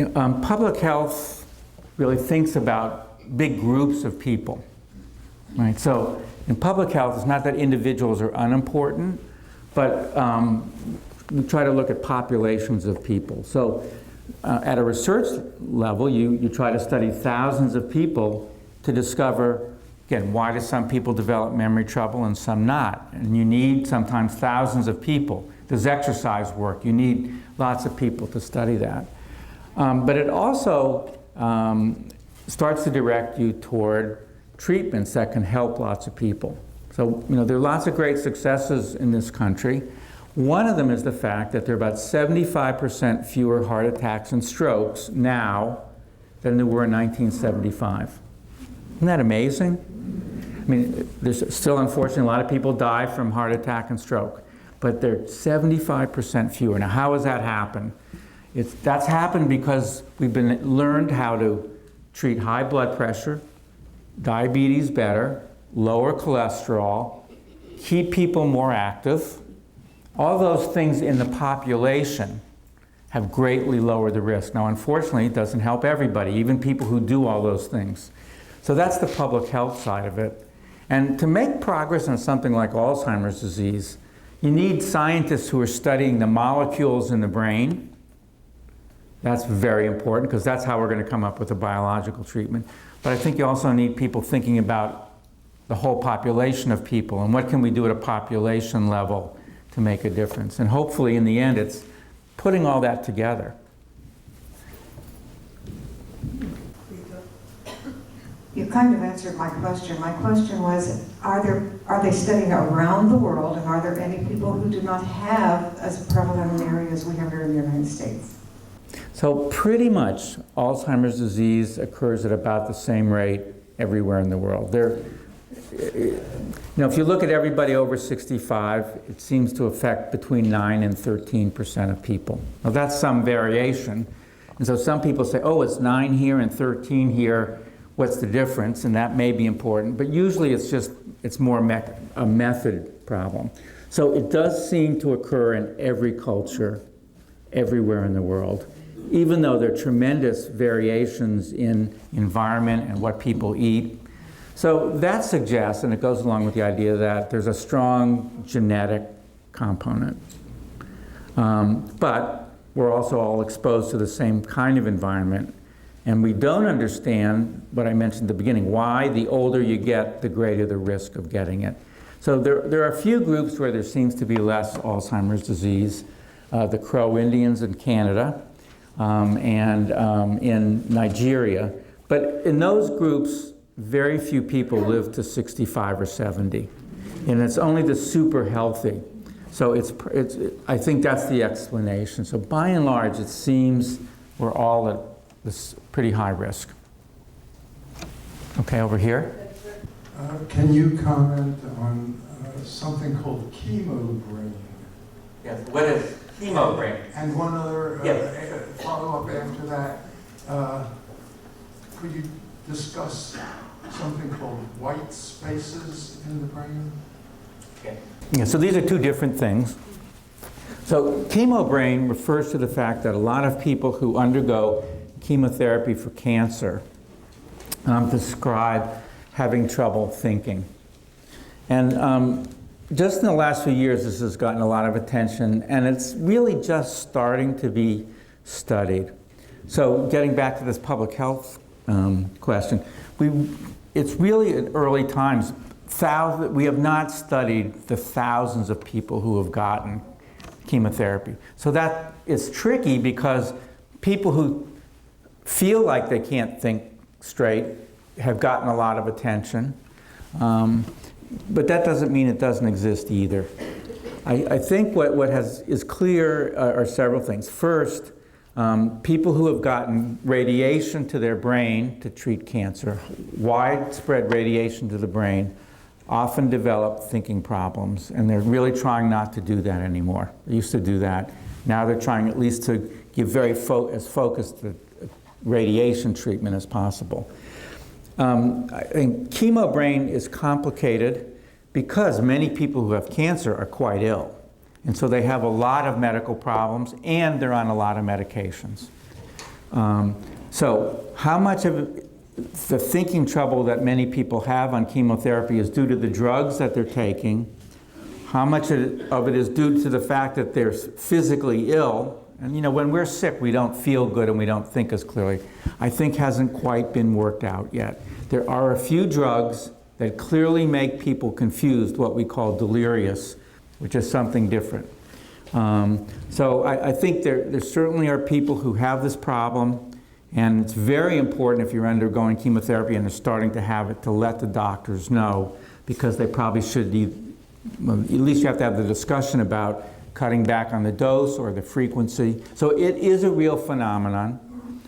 Public health really thinks about big groups of people, right? So in public health, it's not that individuals are unimportant, but we try to look at populations of people. So at a research level, you try to study thousands of people to discover, again, why do some people develop memory trouble and some not? And you need sometimes thousands of people. There's exercise work. You need lots of people to study that. But it also starts to direct you toward treatments that can help lots of people. So, there are lots of great successes in this country. One of them is the fact that there are about 75% fewer heart attacks and strokes now than there were in 1975. Isn't that amazing? I mean, there's still, unfortunately, a lot of people die from heart attack and stroke, but they're 75% fewer. Now, how has that happened? That's happened because we've learned how to treat high blood pressure, diabetes better, lower cholesterol, keep people more active. All those things in the population have greatly lowered the risk. Now, unfortunately, it doesn't help everybody, even people who do all those things. So that's the public health side of it. And to make progress on something like Alzheimer's disease, you need scientists who are studying the molecules in the brain. That's very important because that's how we're going to come up with a biological treatment. But I think you also need people thinking about the whole population of people and what can we do at a population level to make a difference. And hopefully in the end it's putting all that together. You kind of answered my question. My question was, are they studying around the world, and are there any people who do not have as prevalent an area as we have here in the United States? So pretty much Alzheimer's disease occurs at about the same rate everywhere in the world. If you look at everybody over 65, it seems to affect between 9 and 13% of people. Now that's some variation. And so some people say, oh, it's 9 here and 13 here. What's the difference? And that may be important, but usually it's more a method problem. So it does seem to occur in every culture, everywhere in the world, even though there are tremendous variations in environment and what people eat. So that suggests, and it goes along with the idea that there's a strong genetic component. But we're also all exposed to the same kind of environment. And we don't understand what I mentioned at the beginning, why the older you get, the greater the risk of getting it. So there are a few groups where there seems to be less Alzheimer's disease. The Crow Indians in Canada and in Nigeria. But in those groups, very few people live to 65 or 70. And it's only the super healthy. So I think that's the explanation. So by and large, it seems we're all at this pretty high risk. Okay, over here. Can you comment on something called chemo brain? Yes, what is chemo brain? And one other follow-up after that. Could you discuss something called white spaces in the brain? Okay. Yeah, so these are two different things. So chemo brain refers to the fact that a lot of people who undergo chemotherapy for cancer describe having trouble thinking. And just in the last few years, this has gotten a lot of attention, and it's really just starting to be studied. So getting back to this public health question, it's really at early times. We have not studied the thousands of people who have gotten chemotherapy. So that is tricky because people who feel like they can't think straight have gotten a lot of attention. But that doesn't mean it doesn't exist either. I think what is clear are several things. First, people who have gotten radiation to their brain to treat cancer, widespread radiation to the brain, often develop thinking problems, and they're really trying not to do that anymore. They used to do that. Now they're trying at least to give as focused radiation treatment as possible. I think chemo brain is complicated because many people who have cancer are quite ill. And so they have a lot of medical problems and they're on a lot of medications. So how much of the thinking trouble that many people have on chemotherapy is due to the drugs that they're taking? How much of it is due to the fact that they're physically ill? And you know, when we're sick, we don't feel good and we don't think as clearly. I think hasn't quite been worked out yet. There are a few drugs that clearly make people confused, what we call delirious, which is something different. So I think there certainly are people who have this problem, and it's very important if you're undergoing chemotherapy and are starting to have it to let the doctors know, because they probably should, at least you have to have the discussion about cutting back on the dose or the frequency. So it is a real phenomenon.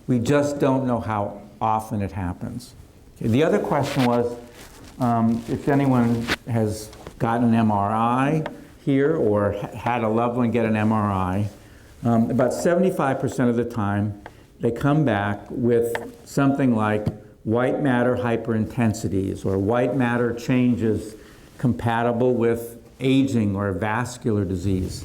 We just don't know how often it happens. Okay, the other question was if anyone has gotten an MRI here or had a loved one get an MRI. About 75% of the time, they come back with something like white matter hyperintensities or white matter changes compatible with aging or vascular disease.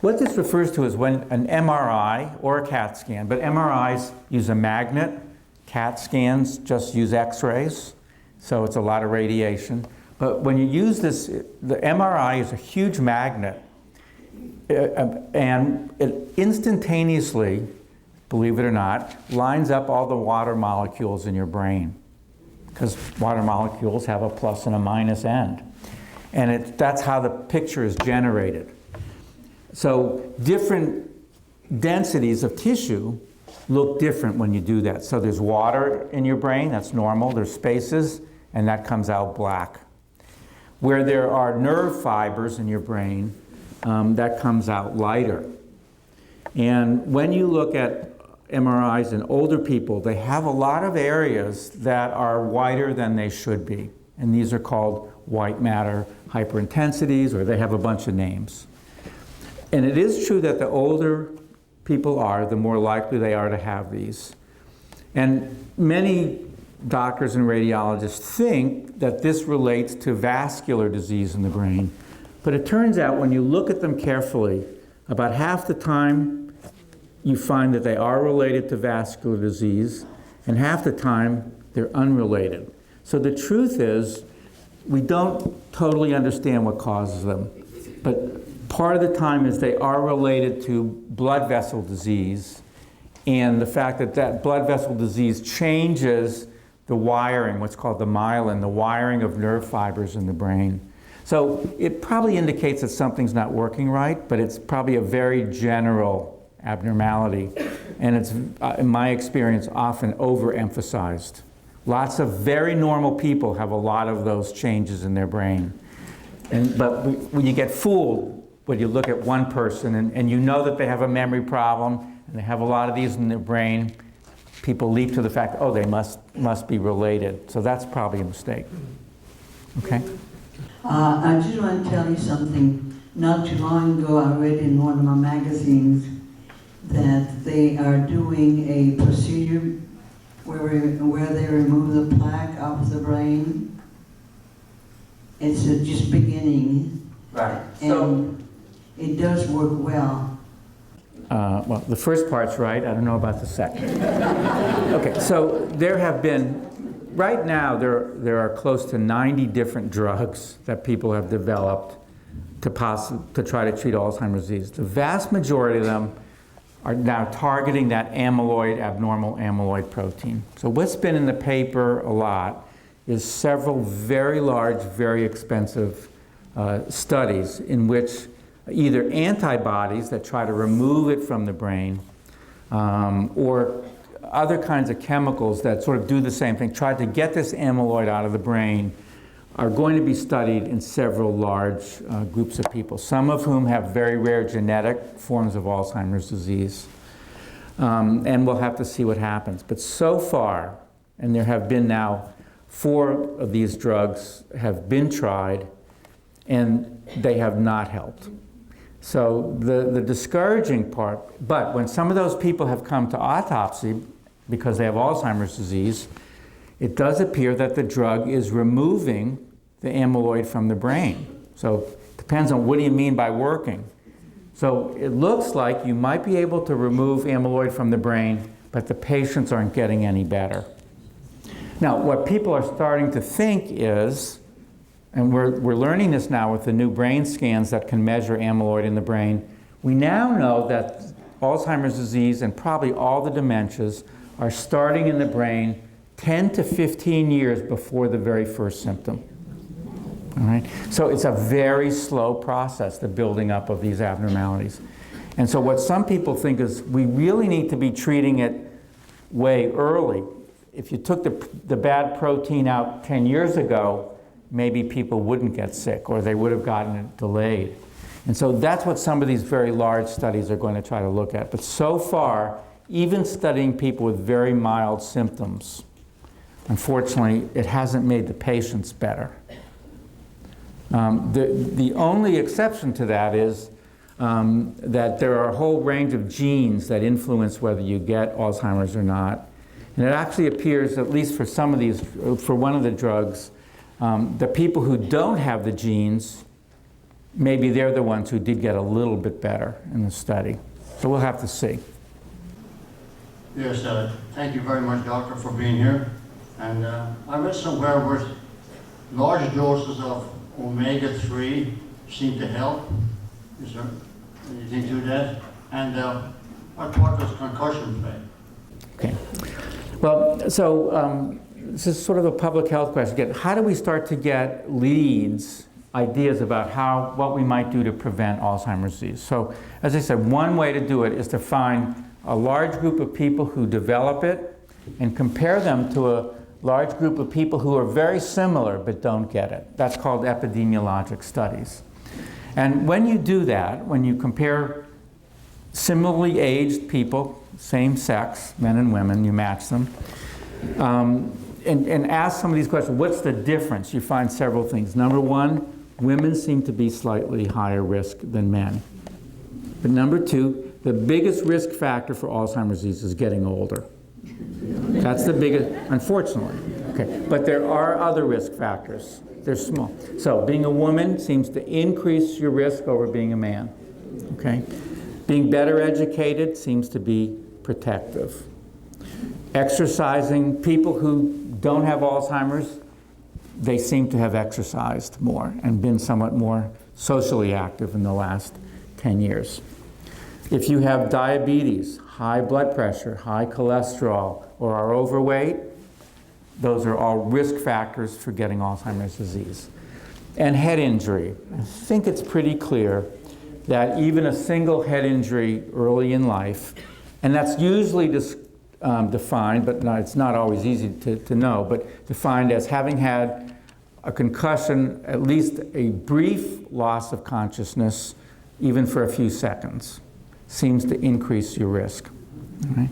What this refers to is when an MRI or a CAT scan, but MRIs use a magnet, CAT scans just use X-rays, so it's a lot of radiation. But when you use this, the MRI is a huge magnet, and it instantaneously, believe it or not, lines up all the water molecules in your brain, because water molecules have a plus and a minus end. And that's how the picture is generated. So different densities of tissue look different when you do that. So there's water in your brain, that's normal. There's spaces, and that comes out black. Where there are nerve fibers in your brain, that comes out lighter. And when you look at MRIs in older people, they have a lot of areas that are whiter than they should be. And these are called white matter hyperintensities, or they have a bunch of names. And it is true that the older people are, the more likely they are to have these. And many doctors and radiologists think that this relates to vascular disease in the brain. But it turns out when you look at them carefully, about half the time you find that they are related to vascular disease, and half the time they're unrelated. So the truth is, we don't totally understand what causes them. But part of the time is they are related to blood vessel disease, and the fact that that blood vessel disease changes the wiring, what's called the myelin, the wiring of nerve fibers in the brain. So it probably indicates that something's not working right, but it's probably a very general abnormality. And it's, in my experience, often overemphasized. Lots of very normal people have a lot of those changes in their brain. But when you get fooled, when you look at one person and you know that they have a memory problem and they have a lot of these in their brain, people leap to the fact, oh, they must be related. So that's probably a mistake. Okay? I just want to tell you something. Not too long ago, I read in one of my magazines that they are doing a procedure where they remove the plaque off the brain. It's just beginning. Right. And it does work well. Well, the first part's right. I don't know about the second. Okay, so there have been, right now, there are close to 90 different drugs that people have developed to try to treat Alzheimer's disease. The vast majority of them are now targeting that abnormal amyloid protein. So what's been in the paper a lot is several very large, very expensive studies in which either antibodies that try to remove it from the brain or other kinds of chemicals that sort of do the same thing, try to get this amyloid out of the brain, are going to be studied in several large groups of people, some of whom have very rare genetic forms of Alzheimer's disease. And we'll have to see what happens. But so far, and there have been now 4 of these drugs have been tried, and they have not helped. So the discouraging part, but when some of those people have come to autopsy because they have Alzheimer's disease, it does appear that the drug is removing the amyloid from the brain. So it depends on what do you mean by working. So it looks like you might be able to remove amyloid from the brain but the patients aren't getting any better. Now, what people are starting to think is, and we're learning this now with the new brain scans that can measure amyloid in the brain, we now know that Alzheimer's disease and probably all the dementias are starting in the brain 10 to 15 years before the very first symptom. All right? So it's a very slow process, the building up of these abnormalities. And so what some people think is we really need to be treating it way early. If you took the bad protein out 10 years ago, maybe people wouldn't get sick or they would have gotten it delayed. And so that's what some of these very large studies are going to try to look at. But so far, even studying people with very mild symptoms, unfortunately, it hasn't made the patients better. The only exception to that is that there are a whole range of genes that influence whether you get Alzheimer's or not. And it actually appears, at least for some of these, for one of the drugs, the people who don't have the genes, maybe they're the ones who did get a little bit better in the study. So we'll have to see. Yes, thank you very much, doctor, for being here. And I read somewhere where large doses of omega-3 seem to help. Is there anything to that? And what part does concussion play? Okay. Well, so this is sort of a public health question. Again, how do we start to get leads, ideas about what we might do to prevent Alzheimer's disease? So, as I said, one way to do it is to find a large group of people who develop it and compare them to a large group of people who are very similar but don't get it. That's called epidemiologic studies. And when you do that, when you compare similarly aged people, same sex, men and women, you match them, and ask some of these questions. What's the difference? You find several things. Number one, women seem to be slightly higher risk than men. But number two, the biggest risk factor for Alzheimer's disease is getting older. That's the biggest, unfortunately. Okay. But there are other risk factors. They're small. So being a woman seems to increase your risk over being a man. Okay. Being better educated seems to be protective. Exercising, people who don't have Alzheimer's, they seem to have exercised more and been somewhat more socially active in the last 10 years. If you have diabetes, high blood pressure, high cholesterol, or are overweight, those are all risk factors for getting Alzheimer's disease. And head injury. I think it's pretty clear that even a single head injury early in life, and that's usually defined, but it's not always easy to know, but defined as having had a concussion, at least a brief loss of consciousness, even for a few seconds, seems to increase your risk. All right?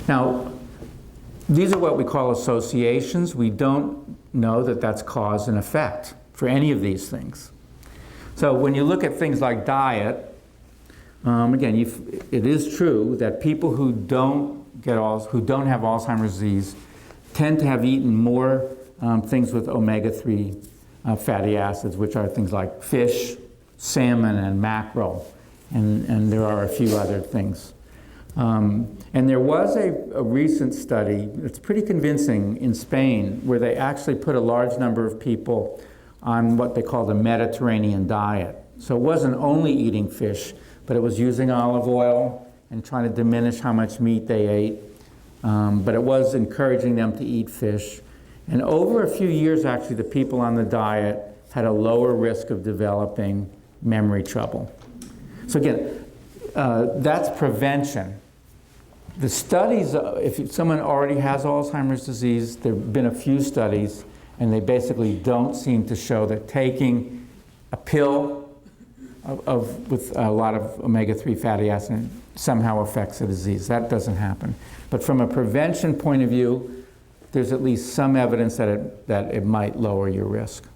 Now, these are what we call associations. We don't know that that's cause and effect for any of these things. So when you look at things like diet, again, it is true that people who don't have Alzheimer's disease tend to have eaten more things with omega-3 fatty acids, which are things like fish, salmon, and mackerel, and there are a few other things. And there was a recent study that's pretty convincing in Spain where they actually put a large number of people on what they call the Mediterranean diet. So it wasn't only eating fish, but it was using olive oil and trying to diminish how much meat they ate. But it was encouraging them to eat fish. And over a few years, actually, the people on the diet had a lower risk of developing memory trouble. So again, that's prevention. The studies, if someone already has Alzheimer's disease, there have been a few studies, and they basically don't seem to show that taking a pill with a lot of omega-3 fatty acid somehow affects the disease. That doesn't happen. But from a prevention point of view, there's at least some evidence that it might lower your risk.